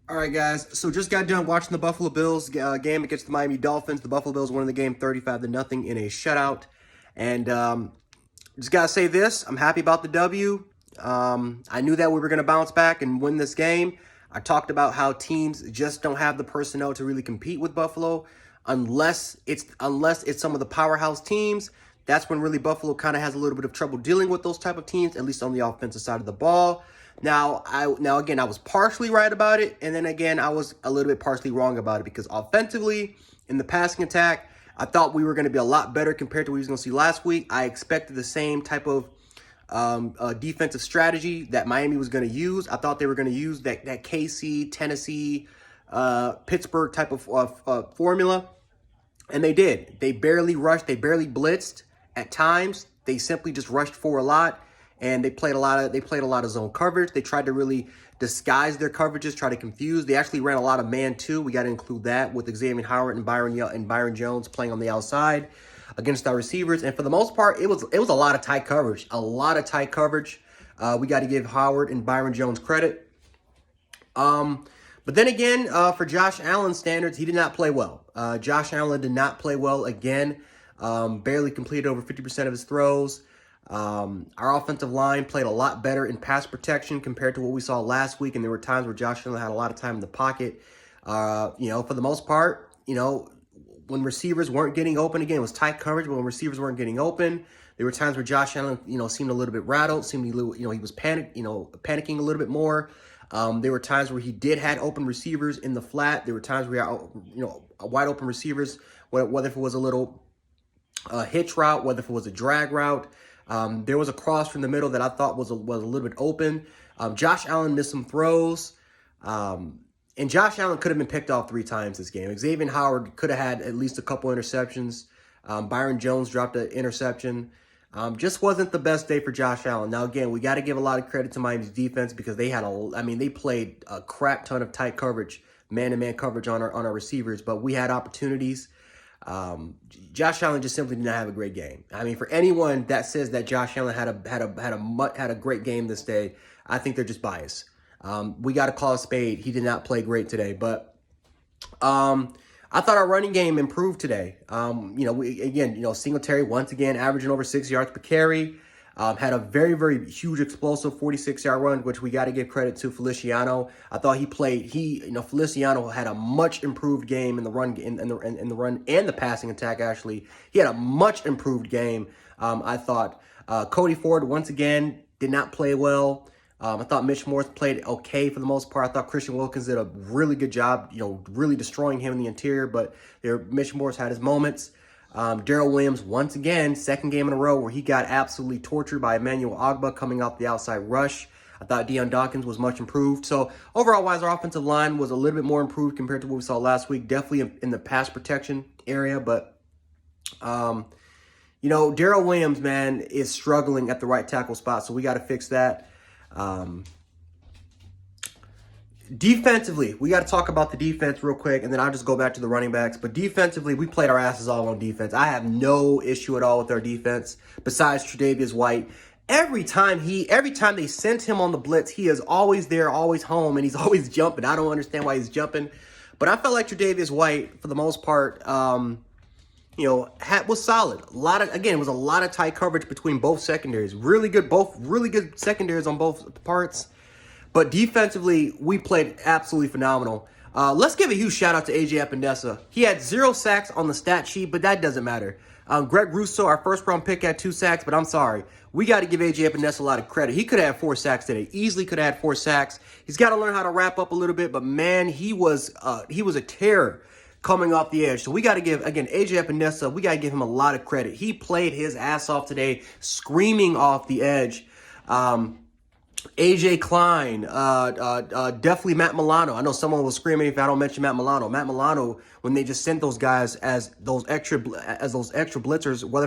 All right, guys. So just got done watching the Buffalo Bills game against the Miami Dolphins. The Buffalo Bills won the game 35-0 in a shutout. And just gotta say this: I'm happy about the W. I knew that we were gonna bounce back and win this game. I talked about how teams just don't have the personnel to really compete with Buffalo, unless it's some of the powerhouse teams. That's when really Buffalo kind of has a little bit of trouble dealing with those type of teams, at least on the offensive side of the ball. Now again, I was partially right about it, and then again, I was a little bit partially wrong about it because offensively, in the passing attack, I thought we were going to be a lot better compared to what we was going to see last week. I expected the same type of defensive strategy that Miami was going to use. I thought they were going to use that KC, Tennessee, Pittsburgh type of formula, and they did. They barely rushed. They barely blitzed at times. They simply just rushed for a lot. And they played a lot of zone coverage. They tried to really disguise their coverages, try to confuse. They actually ran a lot of man too. We got to include that with Xavier Howard and Byron Jones playing on the outside against our receivers. And for the most part, it was a lot of tight coverage. A lot of tight coverage. We got to give Howard and Byron Jones credit. But then again, for Josh Allen's standards, he did not play well. Josh Allen did not play well again. Barely completed over 50% of his throws. Our offensive line played a lot better in pass protection compared to what we saw last week, and there were times where Josh Allen had a lot of time in the pocket. For the most part, when receivers weren't getting open, again, it was tight coverage, but when receivers weren't getting open, there were times where Josh Allen, seemed a little bit rattled, seemed a little, he was panicking a little bit more. There were times where he did had open receivers in the flat. There were times where he had, wide open receivers, whether if it was a little hitch route, whether if it was a drag route. There was a cross from the middle that I thought was a little bit open. Josh Allen missed some throws. And Josh Allen could have been picked off 3 times this game. Xavier Howard could have had at least a couple interceptions. Byron Jones dropped an interception. Just wasn't the best day for Josh Allen. Now, again, we got to give a lot of credit to Miami's defense because they played a crap ton of tight coverage, man-to-man coverage on our receivers, but we had opportunities. Josh Allen just simply did not have a great game. I mean, for anyone that says that Josh Allen had a great game this day, I think they're just biased. We got to call a spade. He did not play great today, but I thought our running game improved today. Singletary once again averaging over 6 yards per carry. Had a very, very huge explosive 46-yard run, which we got to give credit to Feliciano. I thought Feliciano had a much improved game in the run, in the run and the passing attack. Actually, he had a much improved game. I thought Cody Ford once again did not play well. I thought Mitch Morse played okay for the most part. I thought Christian Wilkins did a really good job, really destroying him in the interior. But Mitch Morse had his moments. Darrell Williams, once again, second game in a row where he got absolutely tortured by Emmanuel Ogbah coming off the outside rush. I thought Deion Dawkins was much improved. So overall wise, our offensive line was a little bit more improved compared to what we saw last week. Definitely in the pass protection area. But, Darrell Williams, man, is struggling at the right tackle spot. So we got to fix that. Defensively, we got to talk about the defense real quick, and then I'll just go back to the running backs. But defensively, we played our asses off on defense. I have no issue at all with our defense, besides Tre'Davious White. Every time they sent him on the blitz, he is always there, always home, and he's always jumping. I don't understand why he's jumping. But I felt like Tre'Davious White, for the most part, was solid. It was a lot of tight coverage between both secondaries. Really good secondaries on both parts. But defensively, we played absolutely phenomenal. Let's give a huge shout out to AJ Epinesa. He had 0 sacks on the stat sheet, but that doesn't matter. Greg Russo, our first round pick, had 2 sacks, but I'm sorry. We got to give AJ Epinesa a lot of credit. He could have had 4 sacks today. Easily could have had 4 sacks. He's got to learn how to wrap up a little bit, but man, he was a terror coming off the edge. So we got to give, again, AJ Epinesa, we got to give him a lot of credit. He played his ass off today, screaming off the edge. AJ Klein, definitely Matt Milano. I know someone was screaming if I don't mention Matt Milano. Matt Milano, when they just sent those guys as those extra blitzers, whether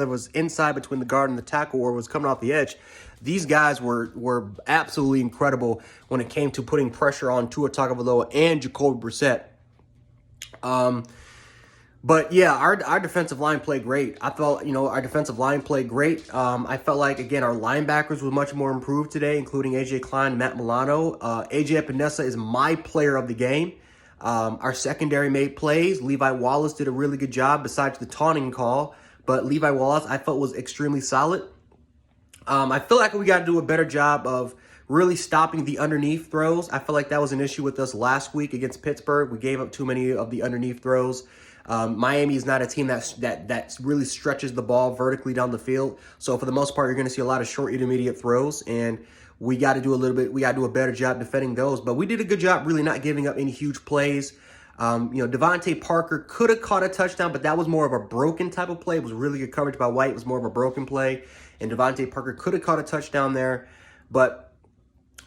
it was inside between the guard and the tackle or was coming off the edge, these guys were absolutely incredible when it came to putting pressure on Tua Tagovailoa and Jacoby Brissett. But yeah, our defensive line played great. I felt, our defensive line played great. I felt like, again, our linebackers were much more improved today, including AJ Klein and Matt Milano. AJ Epinesa is my player of the game. Our secondary made plays. Levi Wallace did a really good job besides the taunting call. But Levi Wallace, I felt, was extremely solid. I feel like we got to do a better job of really stopping the underneath throws. I feel like that was an issue with us last week against Pittsburgh. We gave up too many of the underneath throws. Miami is not a team that really stretches the ball vertically down the field. So for the most part, you're going to see a lot of short intermediate throws, and we got to do a better job defending those. But we did a good job really not giving up any huge plays. Devontae Parker could have caught a touchdown, but that was more of a broken type of play. It was really good coverage by White. It was more of a broken play, and Devontae Parker could have caught a touchdown there. But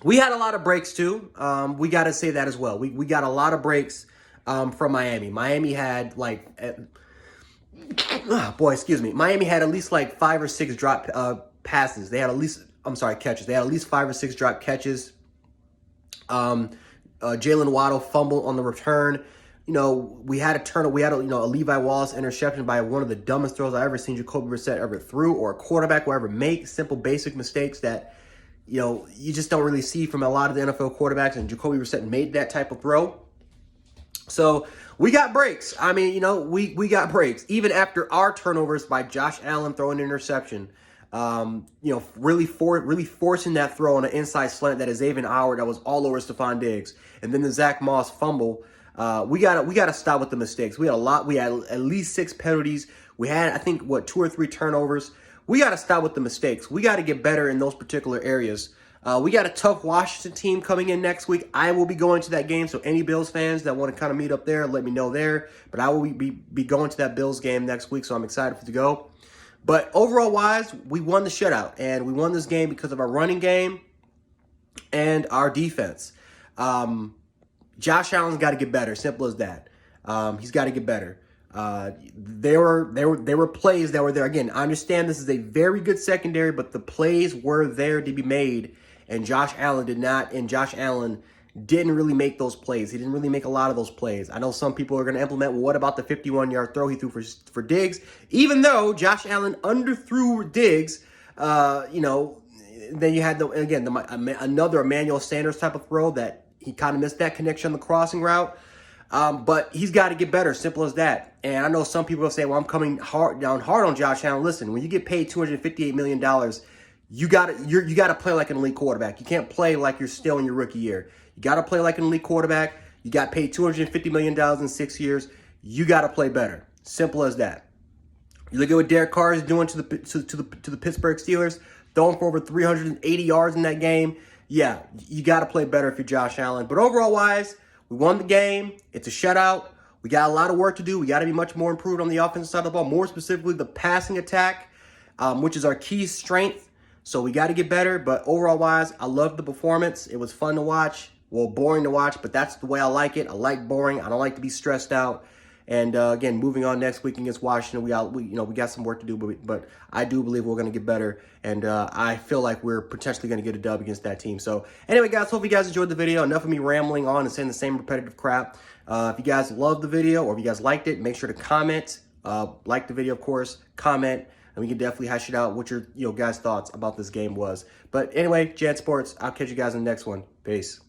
we had a lot of breaks too. We got to say that as well. We got a lot of breaks from Miami. Miami had Miami had at least like 5 or 6 drop passes. They had at least, catches. They had at least 5 or 6 drop catches. Jalen Waddle fumbled on the return. We had a Levi Wallace interception by one of the dumbest throws I ever seen Jacoby Brissett ever threw, or a quarterback will ever make. Simple, basic mistakes that, you just don't really see from a lot of the NFL quarterbacks, and Jacoby Brissett made that type of throw. So we got breaks. I mean, we got breaks. Even after our turnovers by Josh Allen throwing an interception, really forcing that throw on an inside slant that is Xavier Howard that was all over Stephon Diggs. And then the Zach Moss fumble. We gotta stop with the mistakes. We had at least 6 penalties. We had, I think, 2 or 3 turnovers. We gotta stop with the mistakes. We gotta get better in those particular areas. We got a tough Washington team coming in next week. I will be going to that game, so any Bills fans that want to kind of meet up there, let me know there. But I will be going to that Bills game next week, so I'm excited to go. But overall wise, we won the shutout, and we won this game because of our running game and our defense. Josh Allen's got to get better. Simple as that. He's got to get better. There were plays that were there. Again, I understand this is a very good secondary, but the plays were there to be made, and Josh Allen didn't really make those plays. He didn't really make a lot of those plays. I know some people are going to implement, well, what about the 51-yard throw he threw for Diggs? Even though Josh Allen underthrew Diggs, then you had another Emmanuel Sanders type of throw that he kind of missed that connection on the crossing route. But he's got to get better. Simple as that. And I know some people will say, well, I'm coming down hard on Josh Allen. Listen, when you get paid $258 million, you gotta play like an elite quarterback. You can't play like you're still in your rookie year. You gotta play like an elite quarterback. You got paid $250 million in 6 years. You gotta play better. Simple as that. You look at what Derek Carr is doing to the Pittsburgh Steelers, throwing for over 380 yards in that game. Yeah, you gotta play better if you're Josh Allen. But overall wise, we won the game. It's a shutout. We got a lot of work to do. We got to be much more improved on the offensive side of the ball, more specifically the passing attack, which is our key strength. So we got to get better. But overall wise, I loved the performance. It was fun to watch. Well, boring to watch, but that's the way I like it. I like boring. I don't like to be stressed out. And again, moving on next week against Washington, we got some work to do, but I do believe we're going to get better, and I feel like we're potentially going to get a dub against that team. So anyway, guys, hope you guys enjoyed the video. Enough of me rambling on and saying the same repetitive crap. If you guys loved the video or if you guys liked it, make sure to comment, like the video, of course, comment, and we can definitely hash it out what your guys' thoughts about this game was. But anyway, Jan Sports, I'll catch you guys in the next one. Peace.